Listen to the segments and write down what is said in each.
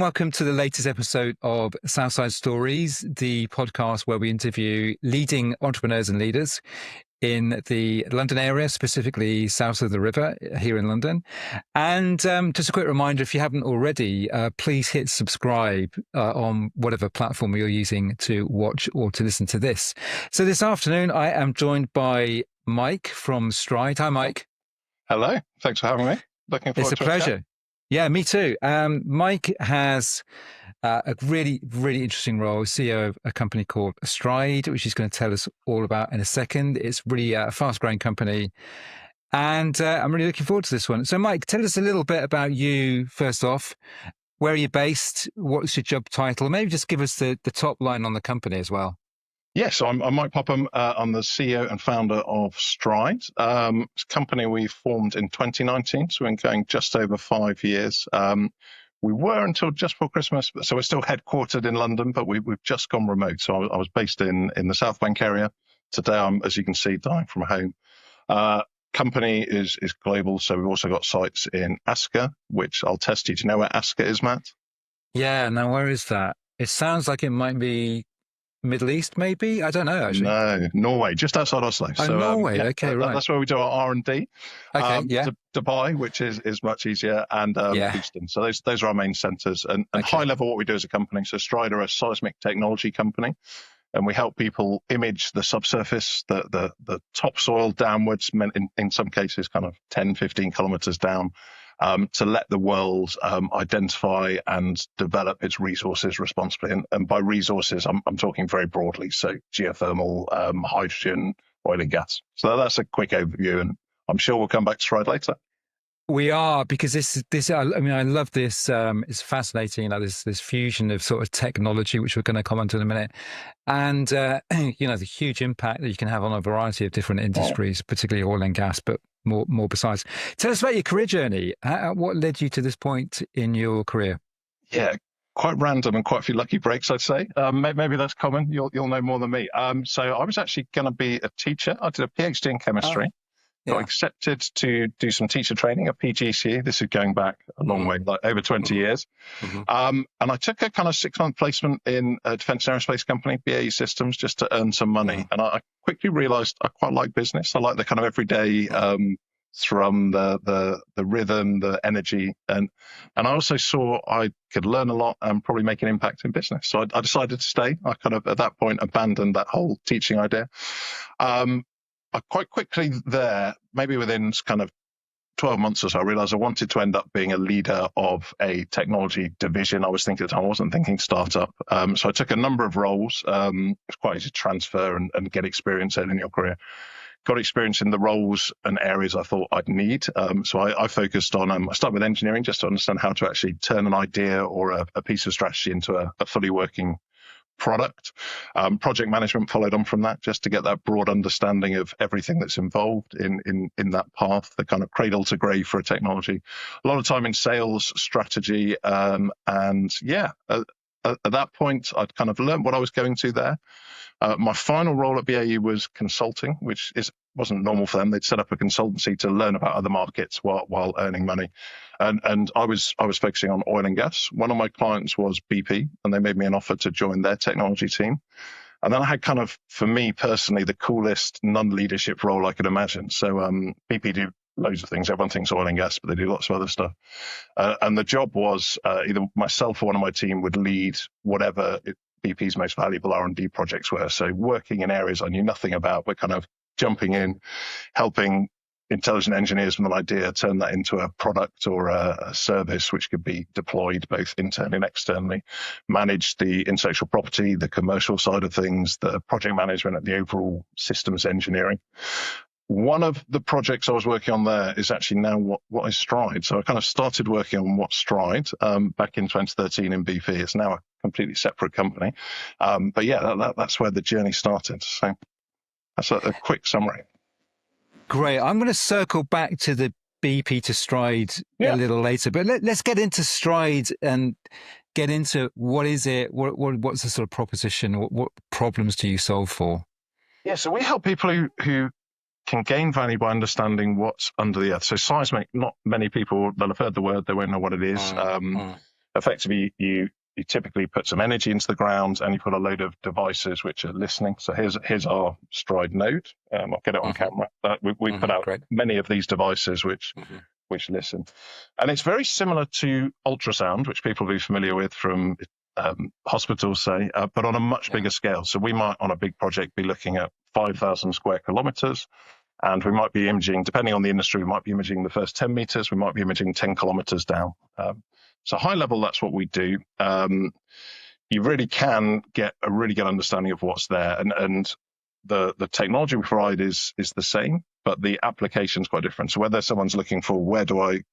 and welcome to the latest episode of Southside Stories, the podcast where we interview leading entrepreneurs and leaders in the London area, specifically south of the river here in London. And just a quick reminder, if you haven't already, please hit subscribe on whatever platform you're using to watch or to listen to this. So this afternoon, I am joined by Mike from STRYDE. Hi, Mike. Hello. Thanks for having me. Looking forward to it. It's a pleasure. Yeah, me too. Mike has a really, really interesting role, CEO of a company called STRYDE, which he's going to tell us all about in a second. It's really a fast-growing company, and I'm really looking forward to this one. So, Mike, tell us a little bit about you, first off. Where are you based? What's your job title? Maybe just give us the top line on the company as well. Yes, I'm Mike Popham. I'm the CEO and founder of STRYDE. It's a company we formed in 2019, so we've been going just over 5 years. We were until just before Christmas, so we're still headquartered in London, but we've just gone remote. So I was based in the South Bank area. Today, I'm, as you can see, dying from home. Company is global, so we've also got sites in Asker, which I'll test you. Do you know where Asker is, Matt? Yeah, now where is that? It sounds like it might be Middle East, maybe? I don't know, actually. No, Norway, just outside Oslo. Oh, so, Norway, yeah, okay, right. That's where we do our R&D. Okay, yeah. Dubai, which is much easier, and Houston. So those are our main centres. And high level, what we do as a company. So STRYDE are a seismic technology company, and we help people image the subsurface, the topsoil downwards, in some cases kind of 10, 15 kilometres down, to let the world identify and develop its resources responsibly. And by resources, I'm talking very broadly. So geothermal, hydrogen, oil and gas. So that's a quick overview. And I'm sure we'll come back to STRYDE later. We are, because this. I mean, I love this. It's fascinating. This fusion of sort of technology, which we're going to comment on in a minute, and the huge impact that you can have on a variety of different industries, particularly oil and gas, but more besides. Tell us about your career journey. What led you to this point in your career? Yeah, quite random and quite a few lucky breaks, I'd say. Maybe that's common. You'll know more than me. So I was actually going to be a teacher. I did a PhD in chemistry. Got accepted to do some teacher training at PGCE. This is going back a long way, like over 20 years. And I took a kind of 6-month placement in a defence and aerospace company, BAE Systems, just to earn some money. And I quickly realised I quite like business. I like the kind of everyday thrum, the rhythm, the energy. And I also saw I could learn a lot and probably make an impact in business. So I decided to stay. I kind of, at that point, abandoned that whole teaching idea. I quite quickly there, maybe within kind of 12 months or so, I realized I wanted to end up being a leader of a technology division. I was thinking at the time, I wasn't thinking startup. So I took a number of roles. It's quite easy to transfer and get experience in your career. Got experience in the roles and areas I thought I'd need. So I focused on, I started with engineering just to understand how to actually turn an idea or a piece of strategy into a fully working product. Project management followed on from that, just to get that broad understanding of everything that's involved in that path, the kind of cradle to grave for a technology. A lot of time in sales, strategy, and at that point, I'd kind of learned what I was going to there. My final role at BAE was consulting, which wasn't normal for them. They'd set up a consultancy to learn about other markets while earning money. And I was focusing on oil and gas. One of my clients was BP, and they made me an offer to join their technology team. And then I had kind of, for me personally, the coolest non-leadership role I could imagine. So BP do loads of things. Everyone thinks oil and gas, but they do lots of other stuff. And the job was either myself or one of my team would lead whatever BP's most valuable R&D projects were. So working in areas I knew nothing about, but kind of jumping in, helping intelligent engineers with an idea, turn that into a product or a service which could be deployed both internally and externally, manage the intellectual property, the commercial side of things, the project management and the overall systems engineering. One of the projects I was working on there is actually now what is STRYDE. So I kind of started working on what's STRYDE back in 2013 in BP. It's now a completely separate company. But yeah, that's where the journey started. So that's a quick summary. Great. I'm going to circle back to the BP to STRYDE a little later, but let's get into STRYDE and get into what is it, what's the sort of proposition, what problems do you solve for? Yeah, so we help people who can gain value by understanding what's under the earth. So seismic, not many people, they'll have heard the word, they won't know what it is. effectively you typically put some energy into the ground and you put a load of devices which are listening. So here's our STRYDE node. I'll get it on camera. We put out many of these devices which listen. And it's very similar to ultrasound, which people will be familiar with from hospitals, say, but on a much bigger scale. So we might, on a big project, be looking at 5,000 square kilometers. And we might be imaging, depending on the industry, we might be imaging the first 10 meters, we might be imaging 10 kilometers down. So high level, that's what we do. You really can get a really good understanding of what's there. And the technology we provide is the same, but the application is quite different. So whether someone's looking for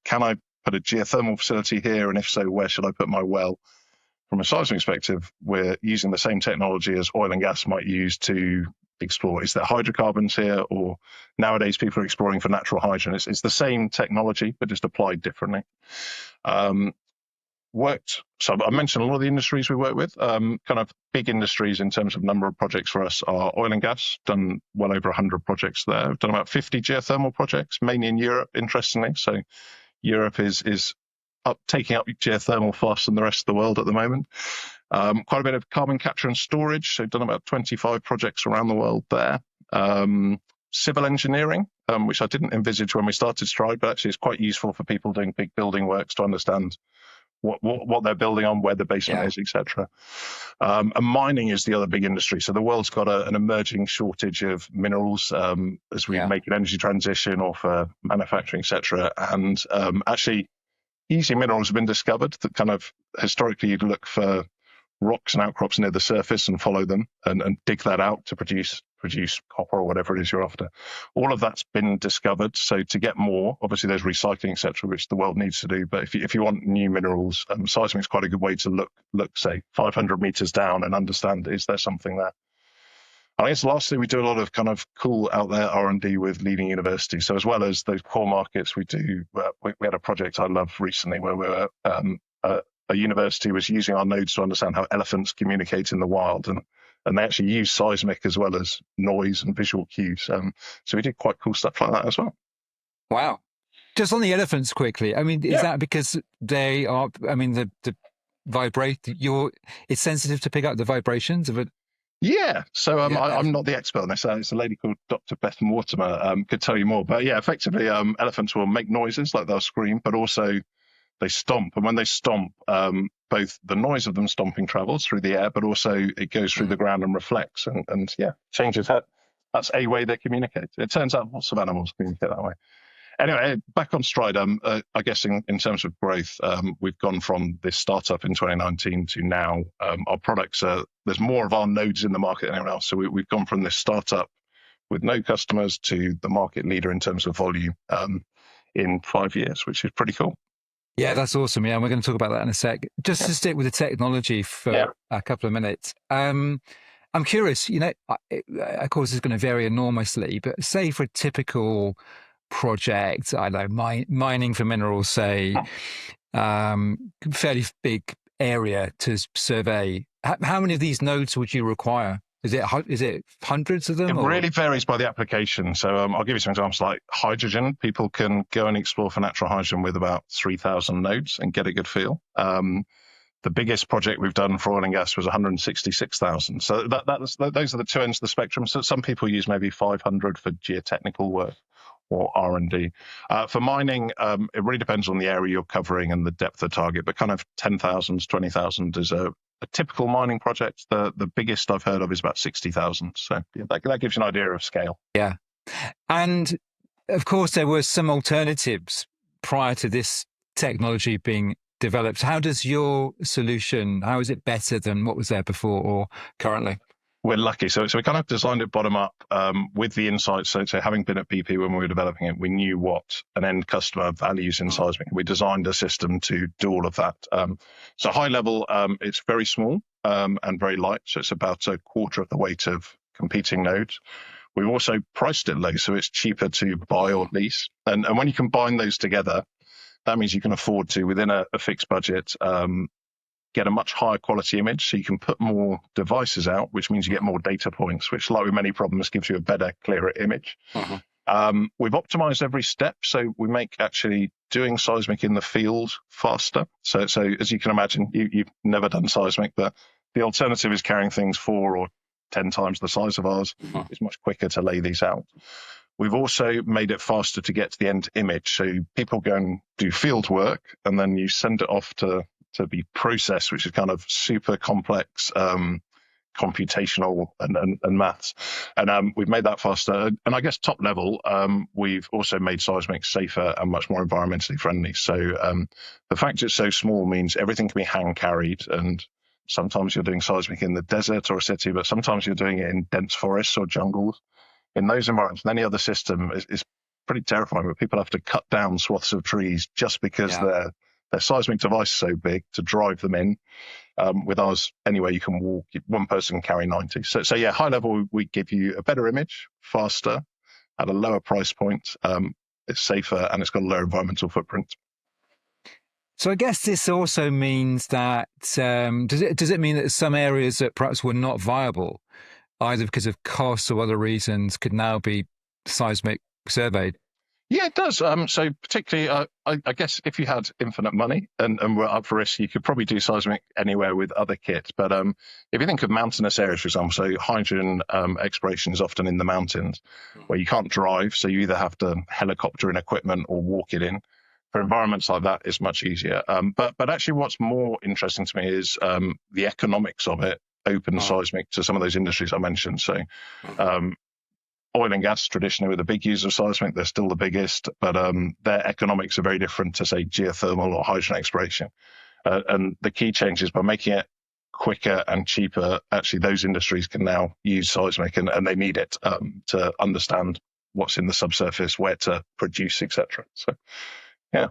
can I put a geothermal facility here? And if so, where should I put my well? From a seismic perspective, we're using the same technology as oil and gas might use to explore. Is there hydrocarbons here? Or nowadays people are exploring for natural hydrogen. It's the same technology, but just applied differently. So I mentioned a lot of the industries we work with. Kind of big industries in terms of number of projects for us are oil and gas. Done well over 100 projects there. We've done about 50 geothermal projects, mainly in Europe, interestingly. So Europe is taking up geothermal faster than the rest of the world at the moment. Quite a bit of carbon capture and storage. So done about 25 projects around the world there. Civil engineering, which I didn't envisage when we started STRYDE, but actually it's quite useful for people doing big building works to understand what they're building on, where the basement is, etc. And mining is the other big industry. So the world's got an emerging shortage of minerals as we make an energy transition or for manufacturing, etc. And actually, easy minerals have been discovered that kind of historically you'd look for rocks and outcrops near the surface and follow them and dig that out to produce copper or whatever it is you're after. All of that's been discovered. So to get more, obviously there's recycling, etc., which the world needs to do. But if you want new minerals, seismic is quite a good way to look, say, 500 meters down and understand, is there something there? I guess lastly, we do a lot of kind of cool out there R&D with leading universities. So as well as those core markets, we had a project I loved recently where a university was using our nodes to understand how elephants communicate in the wild. And they actually use seismic as well as noise and visual cues. So we did quite cool stuff like that as well. Wow. Just on the elephants quickly. I mean, is that because they are, I mean, the it's sensitive to pick up the vibrations of it? Yeah, so I'm not the expert on this. It's a lady called Dr. Beth Mortimer could tell you more. But yeah, effectively, elephants will make noises like they'll scream, but also they stomp. And when they stomp, both the noise of them stomping travels through the air, but also it goes through the ground and reflects and changes head. That's a way they communicate. It turns out lots of animals communicate that way. Anyway, back on STRYDE, I guess in terms of growth, we've gone from this startup in 2019 to now. Our products there's more of our nodes in the market than anyone else. So we've gone from this startup with no customers to the market leader in terms of volume in 5 years, which is pretty cool. Yeah, that's awesome. Yeah, we're going to talk about that in a sec. Just to stick with the technology for a couple of minutes. I'm curious, of course, it's going to vary enormously, but say for a typical project, I don't know, mining for minerals, say, fairly big area to survey. How many of these nodes would you require? Is it hundreds of them? It really varies by the application. So I'll give you some examples like hydrogen. People can go and explore for natural hydrogen with about 3,000 nodes and get a good feel. The biggest project we've done for oil and gas was 166,000. So those are the two ends of the spectrum. So some people use maybe 500 for geotechnical work or R&D. For mining, it really depends on the area you're covering and the depth of target, but kind of 10,000 to 20,000 is a typical mining project. The biggest I've heard of is about 60,000. So that gives you an idea of scale. Yeah. And of course, there were some alternatives prior to this technology being developed. How does your solution, how is it better than what was there before or currently? We're lucky. So we kind of designed it bottom up with the insights. So having been at BP when we were developing it, we knew what an end customer values in seismic. We designed a system to do all of that. So high level, it's very small and very light. So it's about a quarter of the weight of competing nodes. We've also priced it low, so it's cheaper to buy or lease. And when you combine those together, that means you can afford to, within a fixed budget, get a much higher quality image. So you can put more devices out, which means you get more data points, which, like with many problems, gives you a better, clearer image. We've optimized every step, so we make actually doing seismic in the field faster. So as you can imagine, you've never done seismic, but the alternative is carrying things 4 or 10 times the size of ours. It's much quicker to lay these out. We've also made it faster to get to the end image. So people go and do field work, and then you send it off to be processed, which is kind of super complex computational and maths. And we've made that faster. And I guess top level, we've also made seismic safer and much more environmentally friendly. So the fact it's so small means everything can be hand carried. And sometimes you're doing seismic in the desert or a city, but sometimes you're doing it in dense forests or jungles. In those environments, any other system is pretty terrifying, but people have to cut down swaths of trees just because their seismic device is so big to drive them in. With ours, anyway, you can walk, one person can carry 90. So yeah, high level, we give you a better image, faster, at a lower price point. It's safer, and it's got a lower environmental footprint. So I guess this also means that, does it mean that some areas that perhaps were not viable, either because of costs or other reasons, could now be seismic surveyed? Yeah, it does. So particularly, I guess if you had infinite money and were up for risk, you could probably do seismic anywhere with other kits. But if you think of mountainous areas, for example, so hydrogen exploration is often in the mountains where you can't drive, so you either have to helicopter in equipment or walk it in. For environments like that, it's much easier. But actually, what's more interesting to me is the economics of it. Open seismic to some of those industries I mentioned. So oil and gas traditionally were the big users of seismic. They're still the biggest, but their economics are very different to, say, geothermal or hydrogen exploration. And the key change is by making it quicker and cheaper, actually those industries can now use seismic, and they need it to understand what's in the subsurface, where to produce, etc. So, yeah.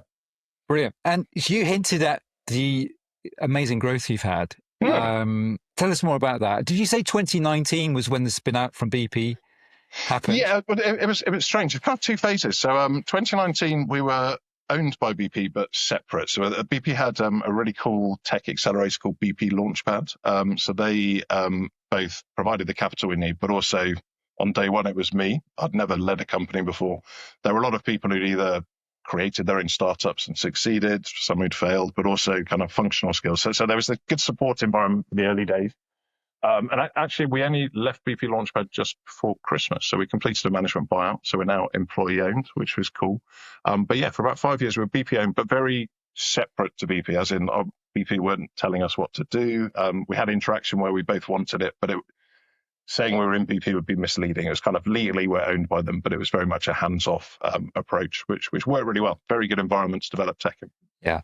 Brilliant. And you hinted at the amazing growth you've had. Tell us more about that. Did you say 2019 was when the spin out from BP happened? Yeah, but it was strange. It's kind of two phases. So 2019, we were owned by BP, but separate. So BP had a really cool tech accelerator called BP Launchpad. So they both provided the capital we need, but also on day one, it was me. I'd never led a company before. There were a lot of people who'd either created their own startups and succeeded, some who'd failed, but also kind of functional skills. So there was a good support environment for the early days. And actually, we only left BP Launchpad just before Christmas. So we completed a management buyout. So we're now employee owned, which was cool. But yeah, for about 5 years, we were BP owned, but very separate to BP, as in BP weren't telling us what to do. We had interaction where we both wanted it, but saying we were in BP would be misleading. It was kind of legally we're owned by them, but it was very much a hands-off approach, which worked really well. Very good environment to develop tech in. Yeah.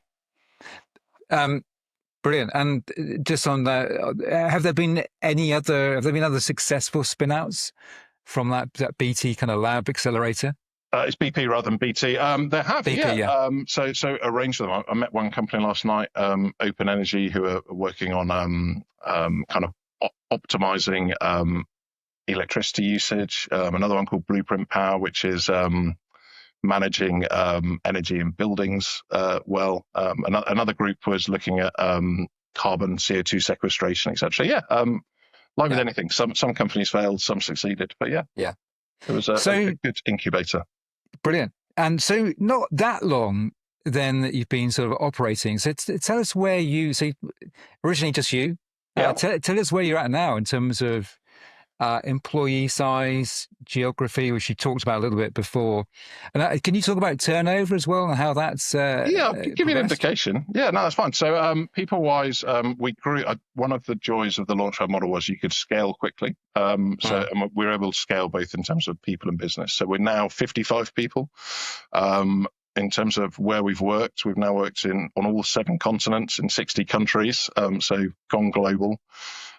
Brilliant. And just on that, have there been other successful spin-outs from that BT kind of lab accelerator? It's BP rather than BT. There have, BP, yeah. So a range of them. I met one company last night, Open Energy, who are working on kind of optimizing electricity usage. Another one called Blueprint Power, which is managing energy in buildings well. Another group was looking at carbon CO2 sequestration, etc. Yeah, like with anything, some companies failed, some succeeded, but yeah, it was a good incubator. Brilliant. And so not that long then that you've been sort of operating. So tell us where originally just you. Tell us where you're at now in terms of employee size, geography, which you talked about a little bit before. And can you talk about turnover as well and how that's I'll give you an indication. Yeah, no, that's fine. So people-wise, we grew. One of the joys of the Launchpad model was you could scale quickly. And we were able to scale both in terms of people and business. So we're now 55 people. In terms of where we've now worked on all 7 continents in 60 countries. So gone global.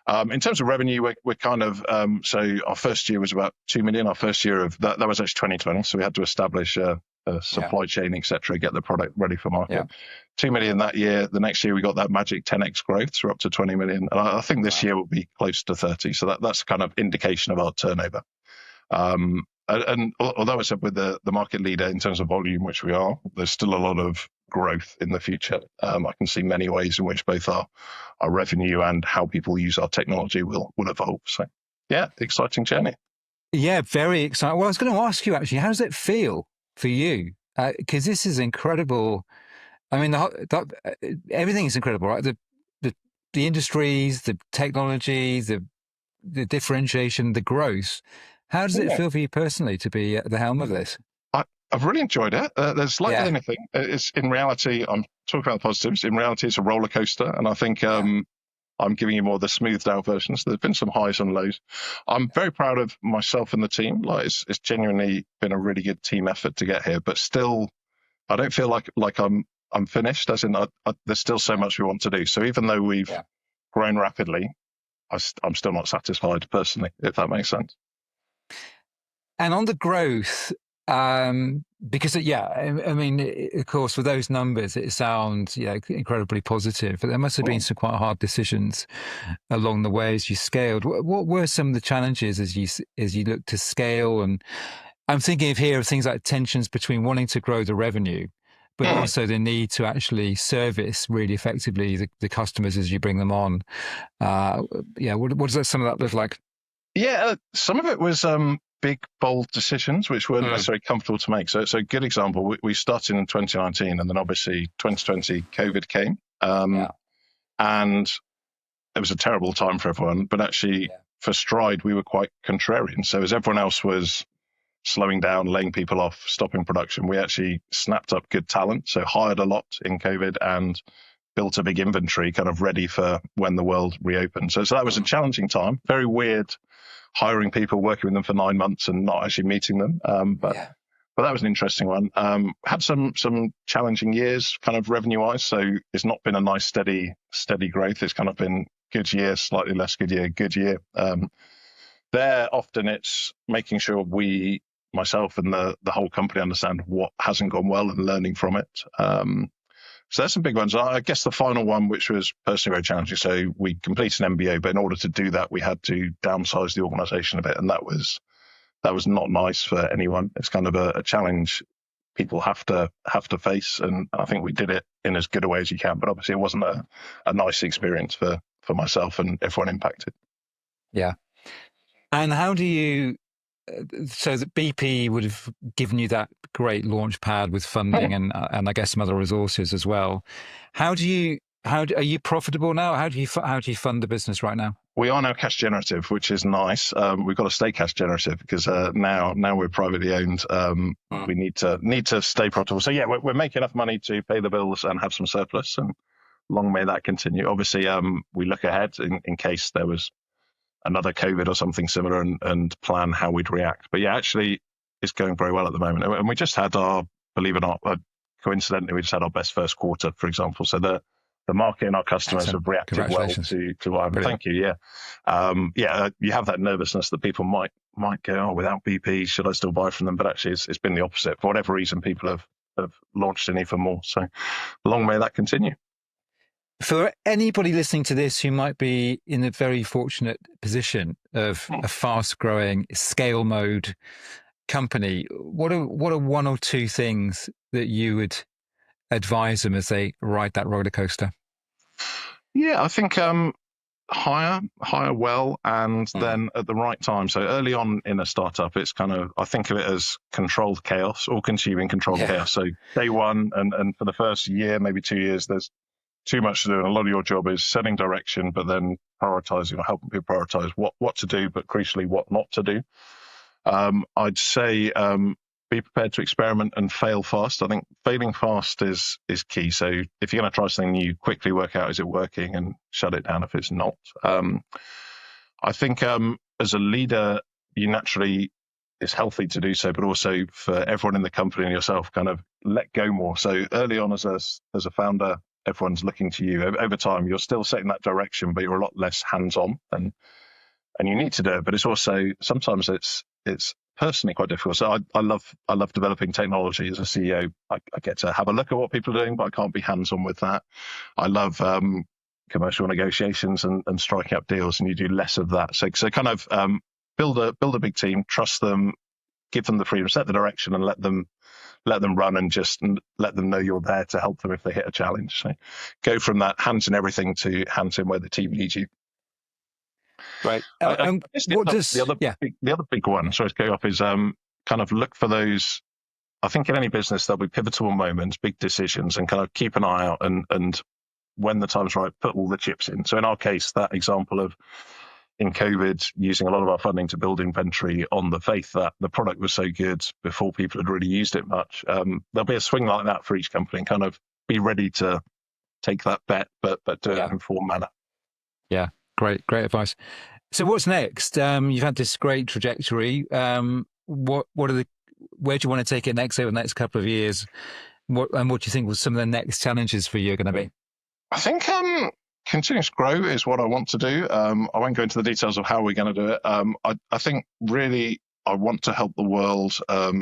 In terms of revenue, we're kind of, so our first year was about 2 million. Our first year of that was actually 2020. So we had to establish a supply chain, et cetera, get the product ready for market. Yeah. 2 million that year. The next year we got that magic 10x growth. So we're up to 20 million. And I think this year will be close to 30. So that's kind of indication of our turnover. And although I said with the market leader in terms of volume, which we are, there's still a lot of growth in the future. I can see many ways in which both our revenue and how people use our technology will evolve. So yeah, exciting journey. Yeah, very exciting. Well, I was going to ask you actually, how does it feel for you? Because this is incredible. I mean, everything is incredible, right? The the industries, the technology, the differentiation, the growth. How does it Yeah. feel for you personally to be at the helm of this? I've really enjoyed it. There's like with Yeah, anything, it's in reality, I'm talking about the positives. In reality, it's a roller coaster. And I think yeah, I'm giving you more the smoothed out version. So there's been some highs and lows. I'm very proud of myself and the team. Like it's genuinely been a really good team effort to get here, but still, I don't feel like I'm finished. As in, there's still so much we want to do. So even though we've yeah. grown rapidly, I'm still not satisfied personally, if that makes sense. And on the growth, because yeah, I mean, of course, with those numbers, it sounds incredibly positive. But there must have been Mm. some quite hard decisions along the way as you scaled. What were some of the challenges as you look to scale? And I'm thinking of here of things like tensions between wanting to grow the revenue, but Mm. also the need to actually service really effectively the customers as you bring them on. Uh, yeah, what does that, some of that look like? Yeah, some of it was big, bold decisions which weren't Mm. necessarily comfortable to make. So a good example, we started in 2019, and then obviously 2020 COVID came, Yeah, and it was a terrible time for everyone. But actually, yeah, for STRYDE, we were quite contrarian. So as everyone else was slowing down, laying people off, stopping production, we actually snapped up good talent. So hired a lot in COVID and built a big inventory, kind of ready for when the world reopened. So that was a mm. challenging time, very weird hiring people, working with them for 9 months and not actually meeting them. Yeah. But that was an interesting one. Had some challenging years, kind of revenue wise. So it's not been a nice steady growth. It's kind of been good year, slightly less good year, good year. There often it's making sure myself and the whole company understand what hasn't gone well and learning from it. So that's some big ones. I guess the final one, which was personally very challenging. So we completed an MBA, but in order to do that, we had to downsize the organization a bit, and that was not nice for anyone. It's kind of a challenge people have to face, and I think we did it in as good a way as you can. But obviously, it wasn't a nice experience for myself and everyone impacted. Yeah. And how do you, so that BP would have given you that great launch pad with funding and I guess some other resources as well. How do you, are you profitable now? How do you fund the business right now? We are now cash generative, which is nice. We've got to stay cash generative because now we're privately owned. Mm. We need to stay profitable. So yeah, we're making enough money to pay the bills and have some surplus, and long may that continue. Obviously, we look ahead in case there was another COVID or something similar, and plan how we'd react. But yeah, actually, it's going very well at the moment, and we just had believe it or not, coincidentally, we just had our best first quarter, for example. So the market and our customers Excellent. have reacted well Congratulations. to what happened. Brilliant. Thank you. Yeah, you have that nervousness that people might go, oh, without BP, should I still buy from them? But actually, it's been the opposite. For whatever reason, people have launched in even more. So long may that continue. For anybody listening to this who might be in a very fortunate position of a fast growing scale mode company, what are one or two things that you would advise them as they ride that roller coaster? Yeah, I think hire well, and Mm. then at the right time. So early on in a startup, it's kind of, I think of it as controlled chaos, all consuming controlled Yeah, chaos. So day one and for the first year, maybe 2 years, there's too much to do. And a lot of your job is setting direction, but then prioritizing or helping people prioritize what to do, but crucially what not to do. I'd say be prepared to experiment and fail fast. I think failing fast is key. So if you're going to try something new, quickly work out, is it working, and shut it down if it's not. I think as a leader, you naturally, it's healthy to do so, but also for everyone in the company and yourself, kind of let go more. So early on as a founder, everyone's looking to you. Over time, you're still setting that direction, but you're a lot less hands-on, and you need to do it. But it's also sometimes it's personally quite difficult. So I love developing technology as a CEO. I get to have a look at what people are doing, but I can't be hands-on with that. I love commercial negotiations and striking up deals, and you do less of that. So kind of build a big team, trust them, give them the freedom, set the direction, and let them run, and just let them know you're there to help them if they hit a challenge. So go from that hands in everything to hands in where the team needs you. Right. I guess What does, yeah. the other big one, sorry to go off, is kind of look for those. I think in any business there'll be pivotal moments, big decisions, and kind of keep an eye out and when the time's right, put all the chips in. So in our case, that example of in COVID, using a lot of our funding to build inventory on the faith that the product was so good before people had really used it much. There'll be a swing like that for each company, and kind of be ready to take that bet, but do it in an informed manner. Yeah, great advice. So what's next? You've had this great trajectory. What are the, where do you want to take it next over the next couple of years? What do you think was some of the next challenges for you are going to be? I think continuous grow is what I want to do. I won't go into the details of how we're going to do it. I think really I want to help the world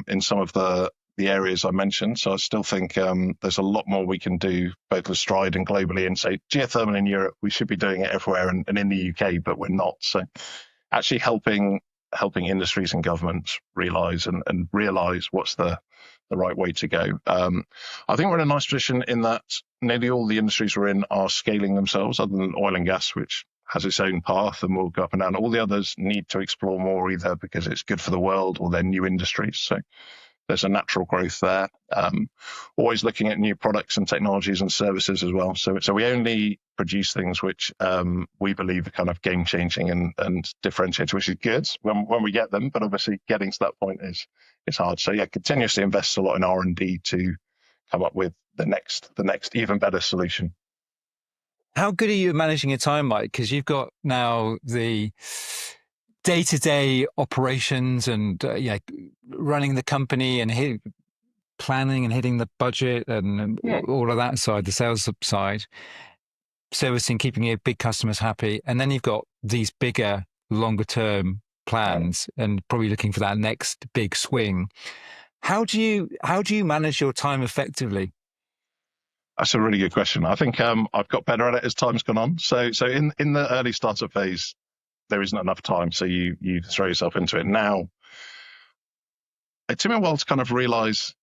in some of the areas I mentioned. So I still think there's a lot more we can do, both with STRYDE and globally. And say geothermal in Europe, we should be doing it everywhere, and in the UK, but we're not. So actually helping industries and governments realize what's the right way to go. I think we're in a nice position in that nearly all the industries we're in are scaling themselves, other than oil and gas, which has its own path and will go up and down. All the others need to explore more, either because it's good for the world or they're new industries. So there's a natural growth there. Always looking at new products and technologies and services as well. So we only produce things which we believe are kind of game changing and differentiated, which is good when we get them. But obviously, getting to that point is hard. So yeah, continuously invest a lot in R&D to come up with the next even better solution. How good are you at managing your time, Mike? Because you've got now the day-to-day operations and running the company and planning and hitting the budget and all of that side, the sales side, servicing, keeping your big customers happy. And then you've got these bigger, longer term plans and probably looking for that next big swing. How do you manage your time effectively? That's a really good question. I think I've got better at it as time's gone on. So in the early startup phase, there isn't enough time, so you throw yourself into it. Now, it took me a while to kind of realize,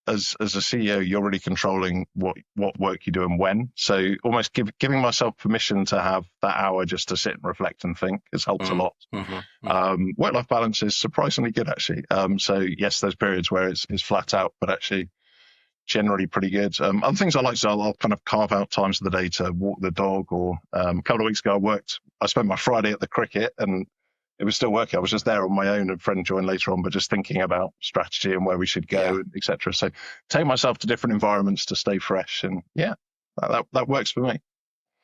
as a CEO, you're really controlling what work you do and when. So almost giving myself permission to have that hour just to sit and reflect and think has helped a lot. Work-life balance is surprisingly good, actually. So yes, there's periods where it's flat out, but actually generally pretty good. Other things I like to do, I'll kind of carve out times of the day to walk the dog, or a couple of weeks ago I spent my Friday at the cricket and it was still working. I was just there on my own, and a friend joined later on, but just thinking about strategy and where we should go, etc. So take myself to different environments to stay fresh, and that works for me.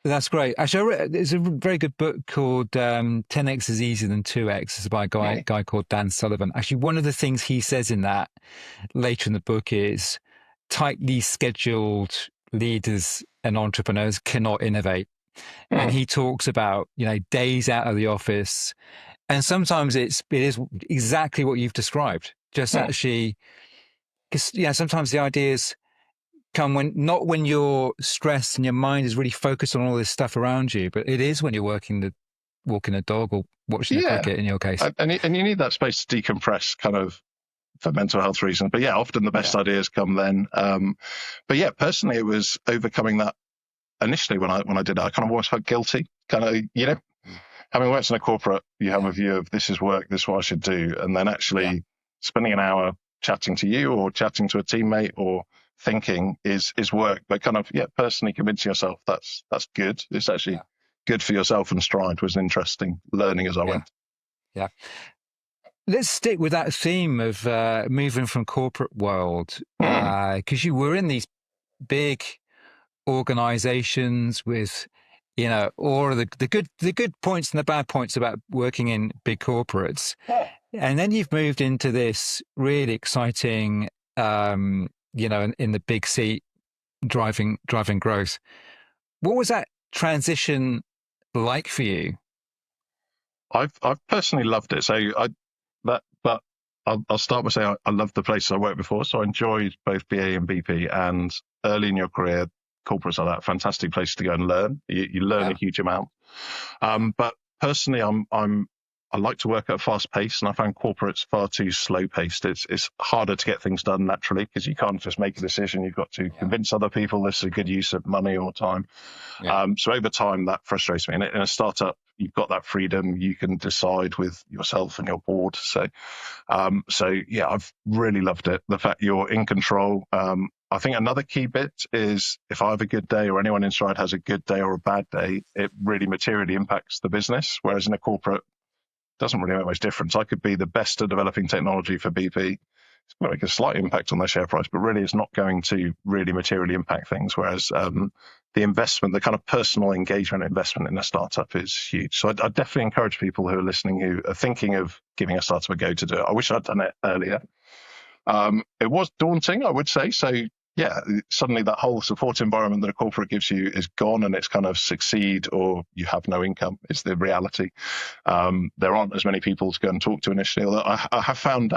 That's great. Actually, there's a very good book called 10X is Easier Than 2X. It's by a guy called Dan Sullivan. Actually, one of the things he says in that later in the book is tightly scheduled leaders and entrepreneurs cannot innovate. And he talks about, days out of the office. And sometimes it is exactly what you've described. Just actually, because sometimes the ideas come not when you're stressed and your mind is really focused on all this stuff around you, but it is when you're walking a dog or watching the cricket in your case. And you need that space to decompress, kind of for mental health reasons. But often the best ideas come then. But personally, it was overcoming that. Initially, when I did it, I kind of always felt guilty. Kind of, having worked in a corporate, you have a view of this is work, this is what I should do, and then actually spending an hour chatting to you or chatting to a teammate or thinking is work. But kind of personally convincing yourself that's good. It's actually good for yourself, and STRYDE was an interesting learning as I went. Yeah. Let's stick with that theme of moving from corporate world, because you were in these big organizations with all of the good points and the bad points about working in big corporates, and then you've moved into this really exciting in the big seat driving growth. What was that transition like for you? I've personally loved it. So I'll start by saying I loved the places I worked before. So I enjoyed both BA and BP, and early in your career, corporates are that fantastic place to go and learn. You learn a huge amount. But personally, I like to work at a fast pace, and I found corporates far too slow paced. It's harder to get things done naturally because you can't just make a decision. You've got to convince other people this is a good use of money or time. So over time, that frustrates me. And in a startup, you've got that freedom. You can decide with yourself and your board. So yeah, I've really loved it. The fact you're in control. I think another key bit is if I have a good day or anyone in Stride has a good day or a bad day, it really materially impacts the business. Whereas in a corporate, it doesn't really make much difference. I could be the best at developing technology for BP. It's going to make a slight impact on their share price, but really it's not going to really materially impact things. Whereas the investment, the kind of personal engagement investment in a startup is huge. So I definitely encourage people who are listening, who are thinking of giving a startup a go, to do it. I wish I'd done it earlier. It was daunting, I would say. So yeah, suddenly that whole support environment that a corporate gives you is gone, and it's kind of succeed or you have no income is the reality. There aren't as many people to go and talk to initially, although I have found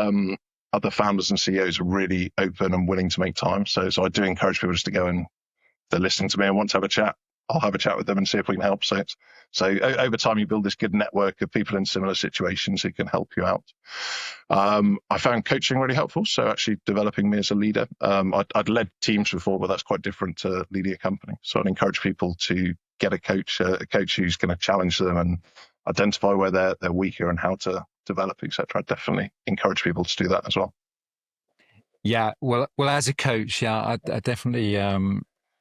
other founders and CEOs are really open and willing to make time. So I do encourage people just to go, and if they're listening to me and want to have a chat, I'll have a chat with them and see if we can help. So over time, you build this good network of people in similar situations who can help you out. I found coaching really helpful. So actually developing me as a leader. I'd led teams before, but that's quite different to leading a company. So I'd encourage people to get a coach who's going to challenge them and identify where they're weaker and how to develop, etc. I definitely encourage people to do that as well. Yeah, well, as a coach, yeah, I definitely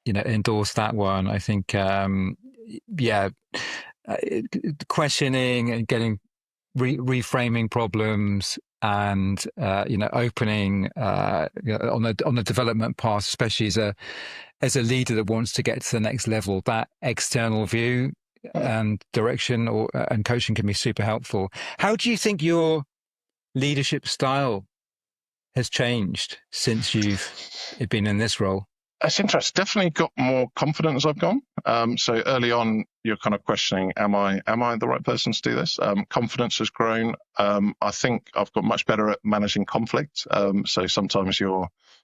endorse that one. I think questioning and getting reframing problems and opening on the development path, especially as a leader that wants to get to the next level, that external view and direction and coaching can be super helpful. How do you think your leadership style has changed since you've been in this role? It's interesting. Definitely got more confident as I've gone. So early on, you're kind of questioning, am I the right person to do this? Confidence has grown. I think I've got much better at managing conflict. So sometimes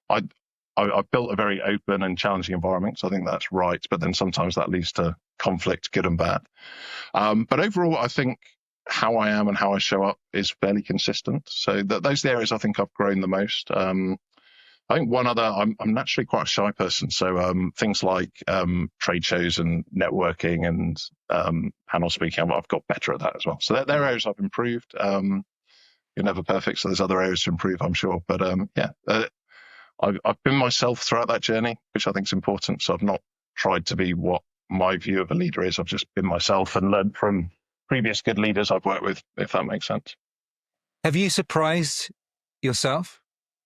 I've built a very open and challenging environment, so I think that's right. But then sometimes that leads to conflict, good and bad. But overall, I think how I am and how I show up is fairly consistent. So those are the areas I think I've grown the most. I think one other, I'm naturally quite a shy person. So things like trade shows and networking and panel speaking, I've got better at that as well. So they're areas I've improved. You're never perfect, so there's other areas to improve, I'm sure. But I've been myself throughout that journey, which I think is important. So I've not tried to be what my view of a leader is. I've just been myself and learned from previous good leaders I've worked with, if that makes sense. Have you surprised yourself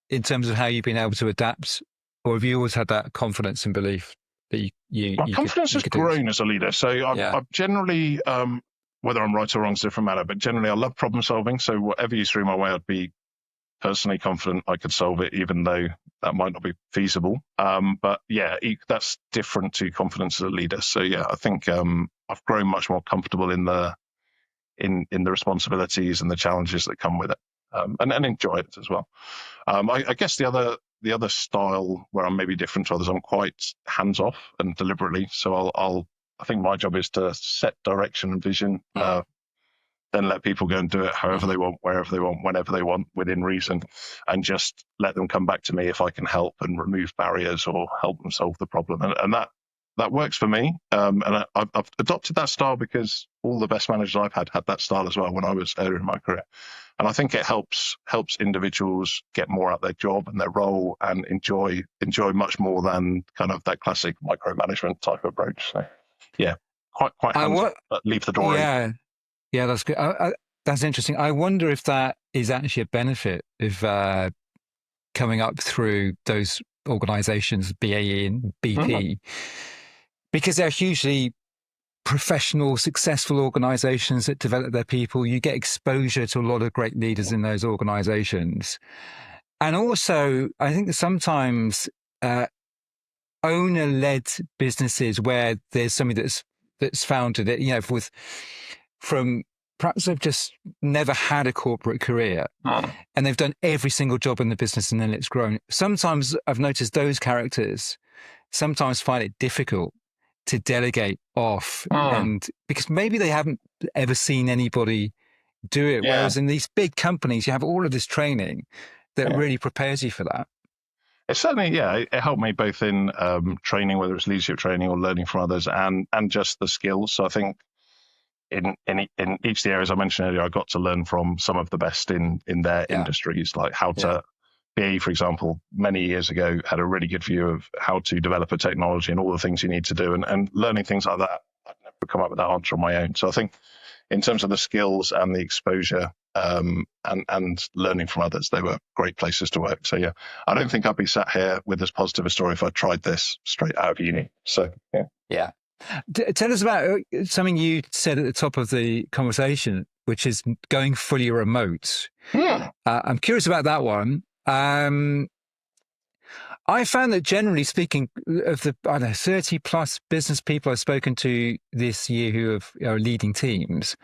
in terms of how you've been able to adapt, or have you always had that confidence and belief that my confidence has grown as a leader? So I've generally, whether I'm right or wrong is a different matter, but generally I love problem solving. So whatever you threw my way, I'd be personally confident I could solve it, even though that might not be feasible. But yeah, that's different to confidence as a leader. So yeah, I think I've grown much more comfortable in the responsibilities and the challenges that come with it, and enjoy it as well. I guess the other style where I'm maybe different to others, I'm quite hands off and deliberately. So I think my job is to set direction and vision, then let people go and do it however they want, wherever they want, whenever they want, within reason, and just let them come back to me if I can help and remove barriers or help them solve the problem. And that works for me. And I've adopted that style because all the best managers I've had that style as well when I was earlier in my career. And I think it helps individuals get more out of their job and their role and enjoy much more than kind of that classic micromanagement type approach. So yeah, quite hands-on, but leave the door open. Yeah, that's good. That's interesting. I wonder if that is actually a benefit of coming up through those organizations, BAE and BP, because they're hugely professional, successful organizations that develop their people. You get exposure to a lot of great leaders in those organizations. And also, I think that sometimes owner-led businesses where there's somebody that's founded it, from perhaps they've just never had a corporate career and they've done every single job in the business and then it's grown. Sometimes I've noticed those characters sometimes find it difficult to delegate off, and because maybe they haven't ever seen anybody do it. Yeah. Whereas in these big companies, you have all of this training that really prepares you for that. It certainly, it helped me both in training, whether it's leadership training or learning from others, and just the skills. So I think in each of the areas I mentioned earlier, I got to learn from some of the best in their industries, like how to. BAE, for example, many years ago had a really good view of how to develop a technology and all the things you need to do, and learning things like that. I'd never come up with that answer on my own. So I think in terms of the skills and the exposure and learning from others, they were great places to work. So yeah, I don't think I'd be sat here with as positive a story if I tried this straight out of uni. So yeah. Tell us about something you said at the top of the conversation, which is going fully remote. I'm curious about that one. I found that generally speaking, of the 30 plus business people I've spoken to this year who are leading teams,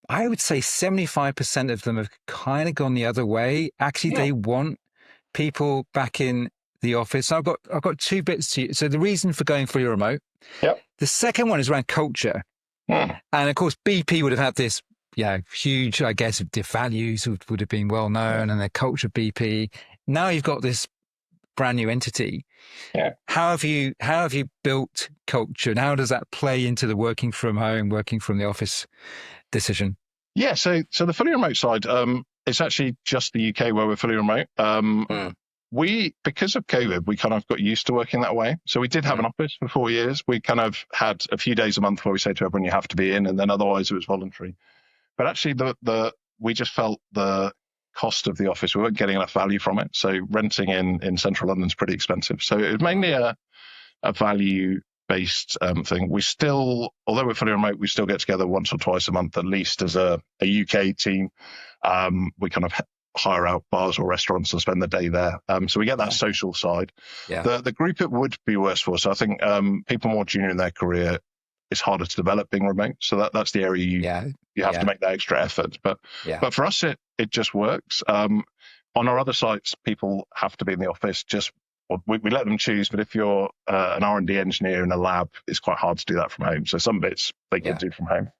I would say 75% of them have kind of gone the other way. Actually, they want people back in the office. So I've got two bits to you. So the reason for going fully remote. Yep. The second one is around culture. And of course, BP would have had this huge, I guess, the values would have been well known and the culture of BP. Now you've got this brand new entity. How have you built culture, and how does that play into the working from home, working from the office decision? Yeah, so the fully remote side, it's actually just the UK where we're fully remote. We, because of COVID, we kind of got used to working that way. So we did have an office for 4 years. We kind of had a few days a month where we say to everyone, you have to be in, and then otherwise it was voluntary. But actually, we just felt the cost of the office, we weren't getting enough value from it. So renting in central London is pretty expensive. So it was mainly a value-based thing. We still, although we're fully remote, we still get together once or twice a month, at least as a UK team. We kind of hire out bars or restaurants and spend the day there. So we get that social side. The group it would be worse for. So I think people more junior in their career, it's harder to develop being remote. So that's the area you have to make that extra effort. But for us, it just works. On our other sites, people have to be in the office. We let them choose, but if you're an R&D engineer in a lab, it's quite hard to do that from home. So some bits they can do from home.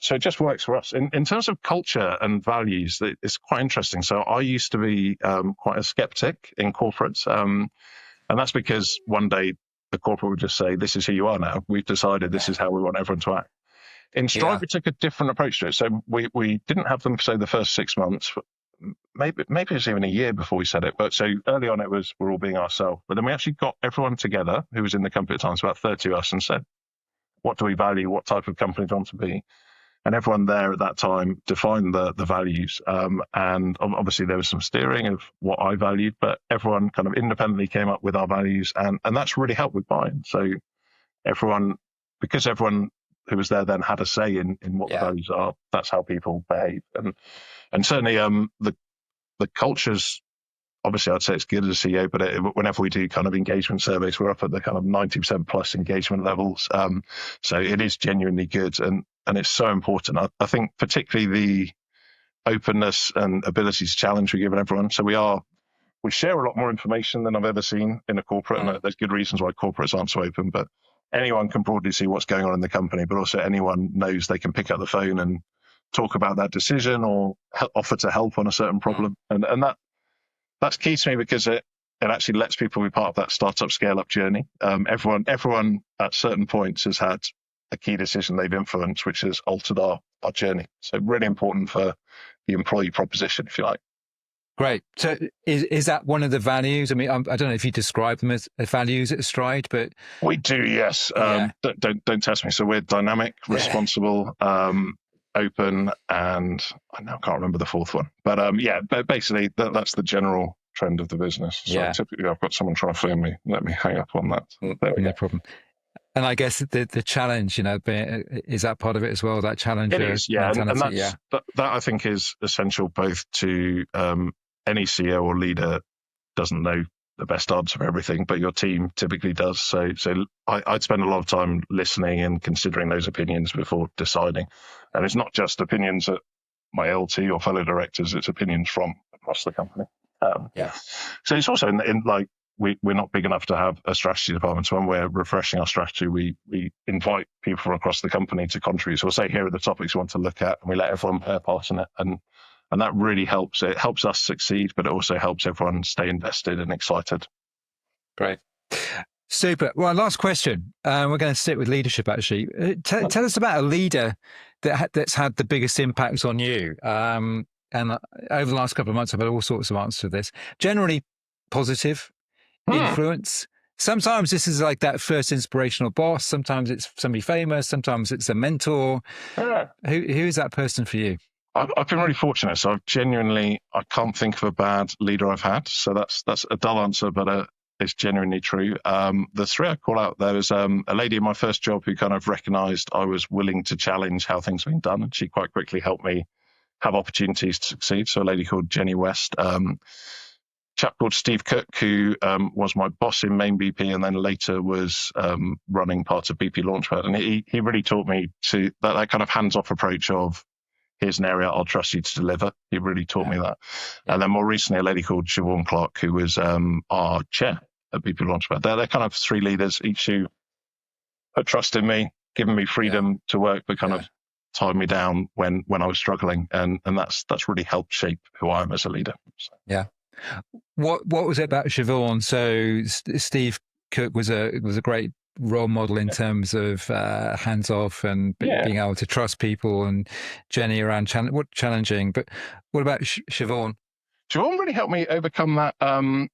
So it just works for us. In terms of culture and values, it's quite interesting. So I used to be quite a skeptic in corporates. And that's because one day the corporate would just say, this is who you are now. We've decided this is how we want everyone to act. In STRYDE, we took a different approach to it. So we didn't have them, say, the first 6 months. Maybe it was even a year before we said it. But so early on, it was we're all being ourselves. But then we actually got everyone together who was in the company at the time, about 30 of us, and said, what do we value? What type of company do we want to be? And everyone there at that time defined the values. And obviously there was some steering of what I valued, but everyone kind of independently came up with our values. And that's really helped with buy-in. So because everyone who was there then had a say in what the values are, that's how people behave. And certainly the culture's, obviously I'd say it's good as a CEO, but whenever we do kind of engagement surveys, we're up at the kind of 90% plus engagement levels. So it is genuinely good. And it's so important. I think particularly the openness and ability to challenge we're giving everyone. So we share a lot more information than I've ever seen in a corporate. And there's good reasons why corporates aren't so open, but anyone can broadly see what's going on in the company, but also anyone knows they can pick up the phone and talk about that decision or offer to help on a certain problem. And that's key to me because it actually lets people be part of that startup scale-up journey. Everyone at certain points has had a key decision they've influenced, which has altered our journey. So really important for the employee proposition, if you like. Great. So is that one of the values? I mean, I don't know if you describe them as values at STRYDE, but we do, yes. Don't test me. So we're dynamic, responsible, open, and I now can't remember the fourth one. But basically that's the general trend of the business. So typically I've got someone trying to phone me. Let me hang up on that. There we go. No problem. And I guess the challenge, is that part of it as well? That challenge. It is, yeah. And that I think is essential both to any CEO or leader doesn't know the best answer for everything, but your team typically does. So I'd spend a lot of time listening and considering those opinions before deciding. And it's not just opinions at my LT or fellow directors; it's opinions from across the company. So it's also in like. We're not big enough to have a strategy department. So when we're refreshing our strategy, we invite people from across the company to contribute. So we'll say, here are the topics we want to look at, and we let everyone play a part in it. And that really helps. It helps us succeed, but it also helps everyone stay invested and excited. Great. Super. Well, last question. We're going to stick with leadership, actually. Tell us about a leader that's had the biggest impact on you. And over the last couple of months, I've had all sorts of answers to this. Generally positive influence. Sometimes this is like that first inspirational boss. Sometimes it's somebody famous. Sometimes it's a mentor. Yeah. Who is that person for you? I've been really fortunate. So I can't think of a bad leader I've had. So that's a dull answer, but it's genuinely true. The three I call out, there was a lady in my first job who kind of recognized I was willing to challenge how things were being done. And she quite quickly helped me have opportunities to succeed. So a lady called Jenny West, chap called Steve Cook, who was my boss in main BP and then later was running parts of BP Launchpad. And he really taught me to that kind of hands-off approach of, here's an area I'll trust you to deliver. He really taught me that. Yeah. And then more recently, a lady called Siobhan Clark, who was our chair at BP Launchpad. They're kind of three leaders, each who put trust in me, given me freedom to work, but kind of tied me down when I was struggling. And that's really helped shape who I am as a leader. So. Yeah. What was it about Siobhan? So Steve Cook was a great role model in terms of hands off and being able to trust people, and Jenny around challenging. But what about Siobhan? Siobhan really helped me overcome that.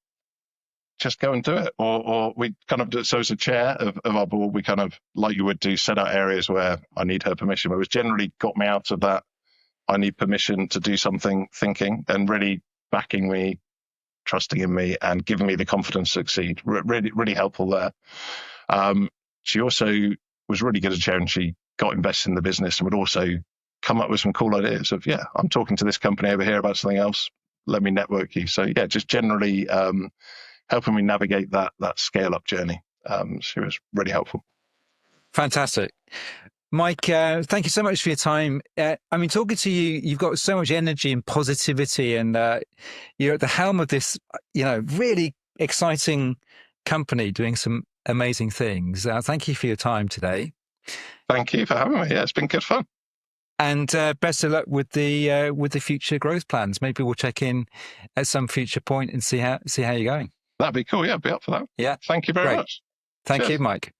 Just go and do it, or we kind of so as a chair of our board, we kind of, like you would do, set out areas where I need her permission. But it was generally got me out of that I need permission to do something thinking, and really backing me, trusting in me, and giving me the confidence to succeed. Really helpful there. She also was really good as a chair, and she got invested in the business and would also come up with some cool ideas of, I'm talking to this company over here about something else. Let me network you. So just generally helping me navigate that scale up journey. She was really helpful. Fantastic. Mike, thank you so much for your time. Talking to you, you've got so much energy and positivity, and you're at the helm of this, really exciting company doing some amazing things. Thank you for your time today. Thank you for having me. Yeah, it's been good fun. And best of luck with the future growth plans. Maybe we'll check in at some future point and see how you're going. That'd be cool. Yeah, I'd be up for that. Yeah. Thank you very much. Thank you, Mike.